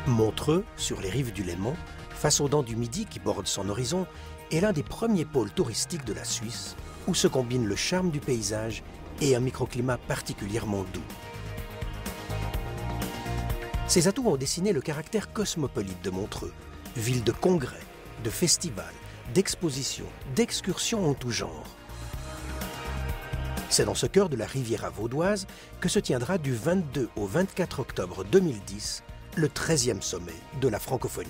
Montreux, sur les rives du Léman, face aux dents du Midi qui bordent son horizon, est l'un des premiers pôles touristiques de la Suisse, où se combine le charme du paysage et un microclimat particulièrement doux. Ces atouts ont dessiné le caractère cosmopolite de Montreux, ville de congrès, de festivals, d'expositions, d'excursions en tout genre. C'est dans ce cœur de la Riviera vaudoise que se tiendra du 22 au 24 octobre 2010 le 13e sommet de la francophonie.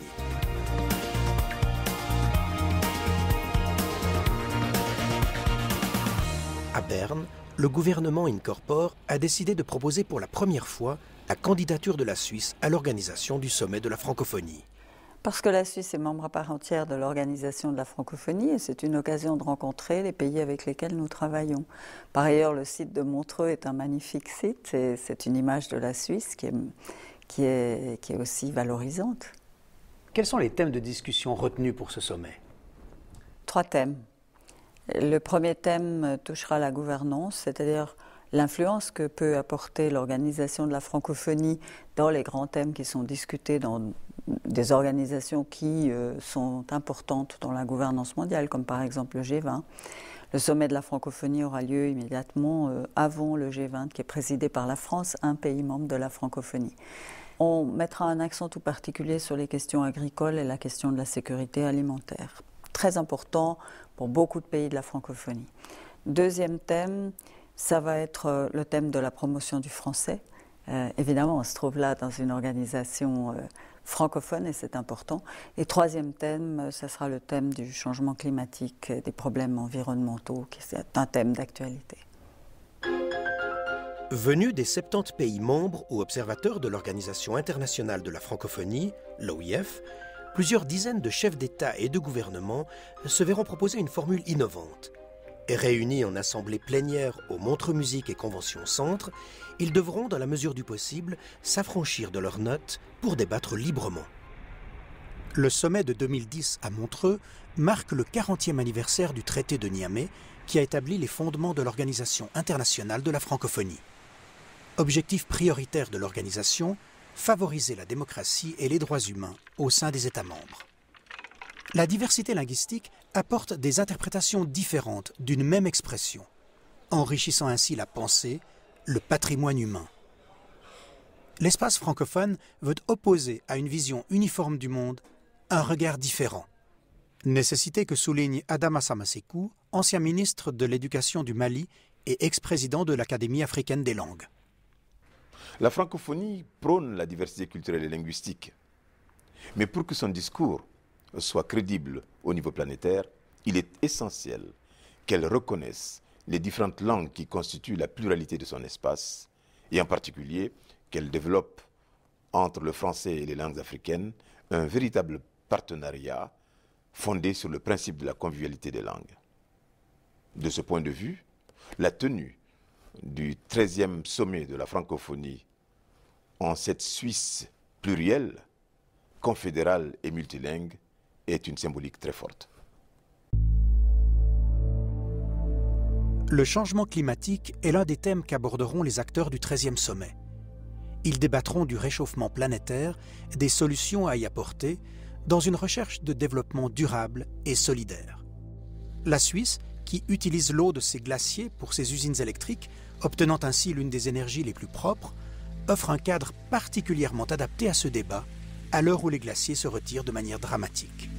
À Berne, le gouvernement Incorpore a décidé de proposer pour la première fois la candidature de la Suisse à l'organisation du sommet de la francophonie. Parce que la Suisse est membre à part entière de l'organisation de la francophonie et c'est une occasion de rencontrer les pays avec lesquels nous travaillons. Par ailleurs, le site de Montreux est un magnifique site et c'est une image de la Suisse qui est aussi valorisante. Quels sont les thèmes de discussion retenus pour ce sommet? 3 thèmes. Le premier thème touchera la gouvernance, c'est-à-dire l'influence que peut apporter l'organisation de la francophonie dans les grands thèmes qui sont discutés dans des organisations qui sont importantes dans la gouvernance mondiale, comme par exemple le G20. Le sommet de la francophonie aura lieu immédiatement avant le G20, qui est présidé par la France, un pays membre de la francophonie. On mettra un accent tout particulier sur les questions agricoles et la question de la sécurité alimentaire. Très important pour beaucoup de pays de la francophonie. Deuxième thème, ça va être le thème de la promotion du français. Évidemment, on se trouve là dans une organisation francophone et c'est important. Et troisième thème, ça sera le thème du changement climatique, des problèmes environnementaux, qui est un thème d'actualité. Venus des 70 pays membres ou observateurs de l'Organisation internationale de la francophonie, l'OIF, plusieurs dizaines de chefs d'État et de gouvernement se verront proposer une formule innovante. Réunis en assemblée plénière au Montreux Musique et Convention Centre, ils devront, dans la mesure du possible, s'affranchir de leurs notes pour débattre librement. Le sommet de 2010 à Montreux marque le 40e anniversaire du traité de Niamey qui a établi les fondements de l'Organisation internationale de la francophonie. Objectif prioritaire de l'organisation, favoriser la démocratie et les droits humains au sein des États membres. La diversité linguistique apporte des interprétations différentes d'une même expression, enrichissant ainsi la pensée, le patrimoine humain. L'espace francophone veut opposer à une vision uniforme du monde un regard différent. Nécessité que souligne Adama Samasekou, ancien ministre de l'Éducation du Mali et ex-président de l'Académie africaine des langues. La francophonie prône la diversité culturelle et linguistique. Mais pour que son discours soit crédible au niveau planétaire, il est essentiel qu'elle reconnaisse les différentes langues qui constituent la pluralité de son espace, et en particulier qu'elle développe entre le français et les langues africaines un véritable partenariat fondé sur le principe de la convivialité des langues. De ce point de vue, la tenue du 13e sommet de la francophonie en cette Suisse plurielle, confédérale et multilingue est une symbolique très forte. Le changement climatique est l'un des thèmes qu'aborderont les acteurs du 13e sommet. Ils débattront du réchauffement planétaire, des solutions à y apporter, dans une recherche de développement durable et solidaire. La Suisse, qui utilise l'eau de ses glaciers pour ses usines électriques, obtenant ainsi l'une des énergies les plus propres, offre un cadre particulièrement adapté à ce débat, à l'heure où les glaciers se retirent de manière dramatique.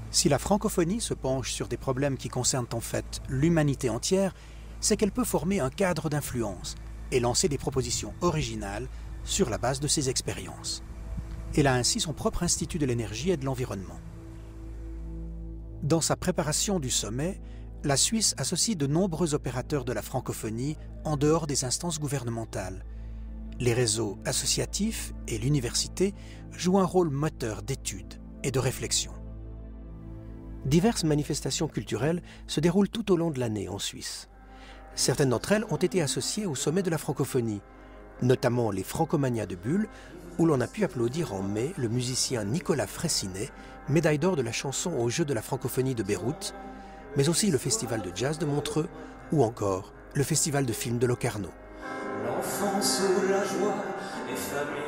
Si la francophonie se penche sur des problèmes qui concernent en fait l'humanité entière, c'est qu'elle peut former un cadre d'influence et lancer des propositions originales sur la base de ses expériences. Elle a ainsi son propre institut de l'énergie et de l'environnement. Dans sa préparation du sommet, la Suisse associe de nombreux opérateurs de la francophonie en dehors des instances gouvernementales. Les réseaux associatifs et l'université jouent un rôle moteur d'études et de réflexion. Diverses manifestations culturelles se déroulent tout au long de l'année en Suisse. Certaines d'entre elles ont été associées au sommet de la francophonie, notamment les Francomania de Bulle, où l'on a pu applaudir en mai le musicien Nicolas Fraissinet, médaille d'or de la chanson aux Jeux de la francophonie de Beyrouth, mais aussi le festival de jazz de Montreux ou encore le festival de films de Locarno. L'enfance où la joie est familière.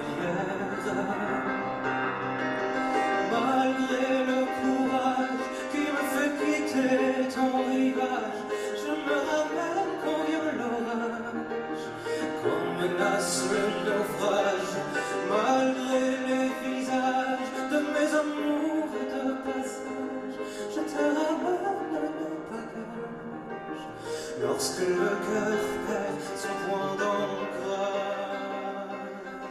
Malgré le courage qui me fait quitter ton rivage, je me ramène quand vient l'orage, quand menace le naufrage. Malgré les visages de mes amours de passage, je te ramène le bagage, lorsque le cœur perd son point d'ancrage.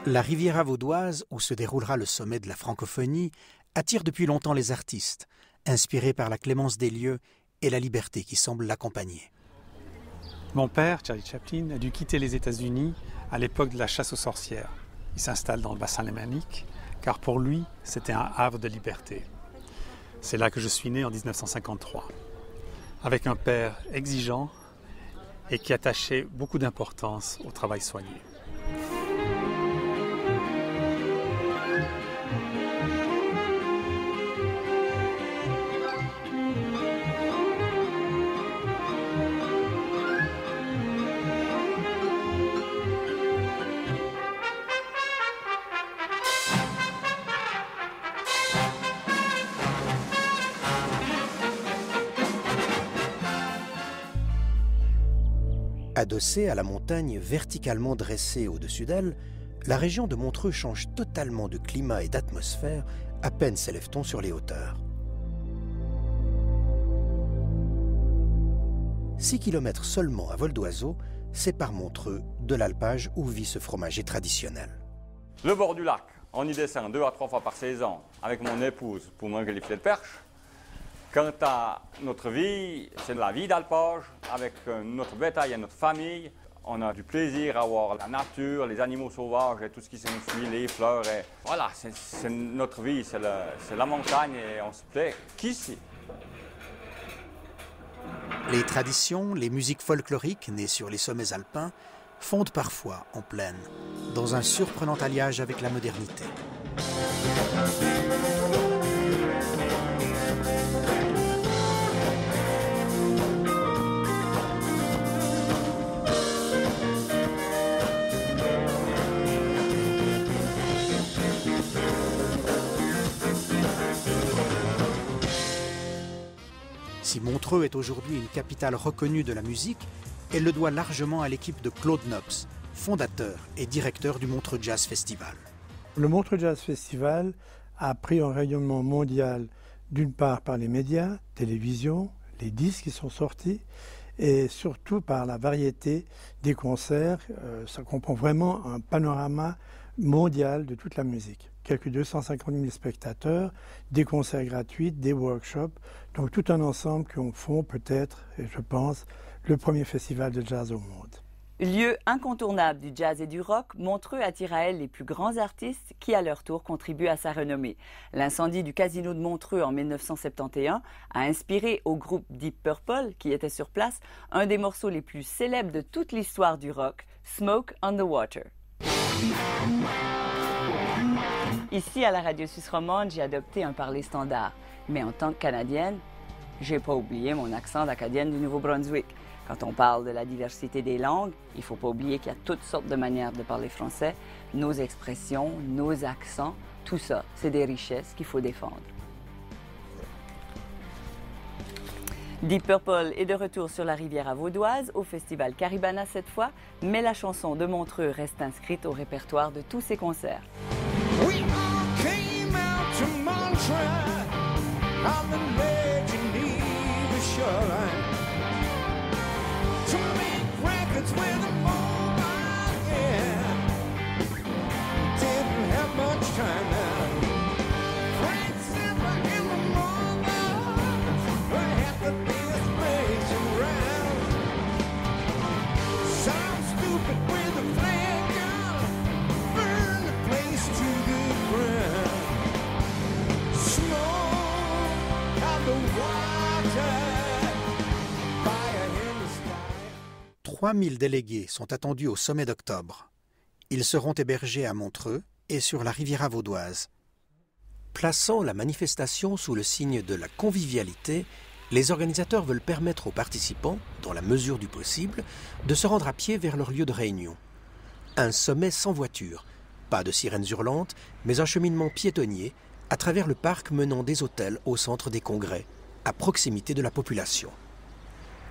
La Riviera vaudoise, où se déroulera le sommet de la francophonie, attire depuis longtemps les artistes, inspirés par la clémence des lieux et la liberté qui semble l'accompagner. Mon père, Charlie Chaplin, a dû quitter les États-Unis à l'époque de la chasse aux sorcières. Il s'installe dans le bassin lémanique, car pour lui, c'était un havre de liberté. C'est là que je suis né en 1953, avec un père exigeant et qui attachait beaucoup d'importance au travail soigné. Adossée à la montagne verticalement dressée au-dessus d'elle, la région de Montreux change totalement de climat et d'atmosphère à peine s'élève-t-on sur les hauteurs. 6 km seulement à vol d'oiseau séparent Montreux de l'alpage où vit ce fromager traditionnel. Le bord du lac, on y descend 2 à 3 fois par saison avec mon épouse pour manger les filets de perche. Quant à notre vie, c'est de la vie d'alpage avec notre bétail et notre famille. On a du plaisir à voir la nature, les animaux sauvages et tout ce qui s'enfuit, les fleurs. Et voilà, c'est notre vie, c'est la montagne et on se plaît qu'ici. Les traditions, les musiques folkloriques nées sur les sommets alpins fondent parfois en plaine, dans un surprenant alliage avec la modernité. Si Montreux est aujourd'hui une capitale reconnue de la musique, elle le doit largement à l'équipe de Claude Nobs, fondateur et directeur du Montreux Jazz Festival. Le Montreux Jazz Festival a pris un rayonnement mondial d'une part par les médias, télévision, les disques qui sont sortis, et surtout par la variété des concerts. Ça comprend vraiment un panorama mondial de toute la musique. Quelques 250 000 spectateurs, des concerts gratuits, des workshops, donc tout un ensemble qui en font peut-être, et je pense, le premier festival de jazz au monde. Lieu incontournable du jazz et du rock, Montreux attire à elle les plus grands artistes qui, à leur tour, contribuent à sa renommée. L'incendie du casino de Montreux en 1971 a inspiré au groupe Deep Purple, qui était sur place, un des morceaux les plus célèbres de toute l'histoire du rock, Smoke on the Water. Ici, à la Radio Suisse romande, j'ai adopté un parler standard. Mais en tant que Canadienne, j'ai pas oublié mon accent d'acadienne du Nouveau-Brunswick. Quand on parle de la diversité des langues, il faut pas oublier qu'il y a toutes sortes de manières de parler français. Nos expressions, nos accents, tout ça, c'est des richesses qu'il faut défendre. Deep Purple est de retour sur la Riviera vaudoise, au festival Caribana cette fois, mais la chanson de Montreux reste inscrite au répertoire de tous ses concerts. We all came out to Montreux on the Geneva shoreline to make records with a mobile, yeah. Didn't have much time now. Frank Zappa in the morning, but had the best place around. Sound stupid with a flare gun, burn the place to the ground. Smoke on the water, fire in the sky. 3000 délégués sont attendus au sommet d'octobre. Ils seront hébergés à Montreux et sur la Riviera vaudoise. Plaçant la manifestation sous le signe de la convivialité, les organisateurs veulent permettre aux participants, dans la mesure du possible, de se rendre à pied vers leur lieu de réunion. Un sommet sans voiture, pas de sirènes hurlantes, mais un cheminement piétonnier à travers le parc menant des hôtels au centre des congrès, à proximité de la population.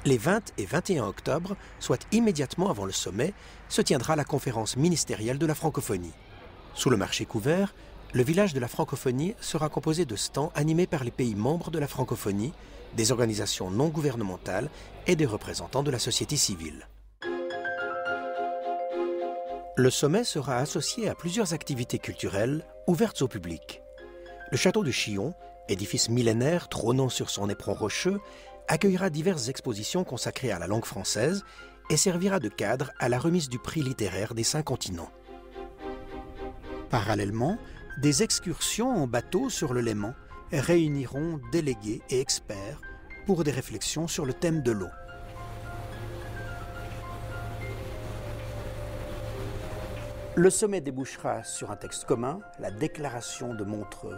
Les 20 et 21 octobre, soit immédiatement avant le sommet, se tiendra la conférence ministérielle de la francophonie. Sous le marché couvert, le village de la francophonie sera composé de stands animés par les pays membres de la francophonie, des organisations non gouvernementales et des représentants de la société civile. Le sommet sera associé à plusieurs activités culturelles ouvertes au public. Le château de Chillon, édifice millénaire trônant sur son éperon rocheux, accueillera diverses expositions consacrées à la langue française et servira de cadre à la remise du prix littéraire des 5 continents. Parallèlement, des excursions en bateau sur le Léman réuniront délégués et experts pour des réflexions sur le thème de l'eau. Le sommet débouchera sur un texte commun, la déclaration de Montreux,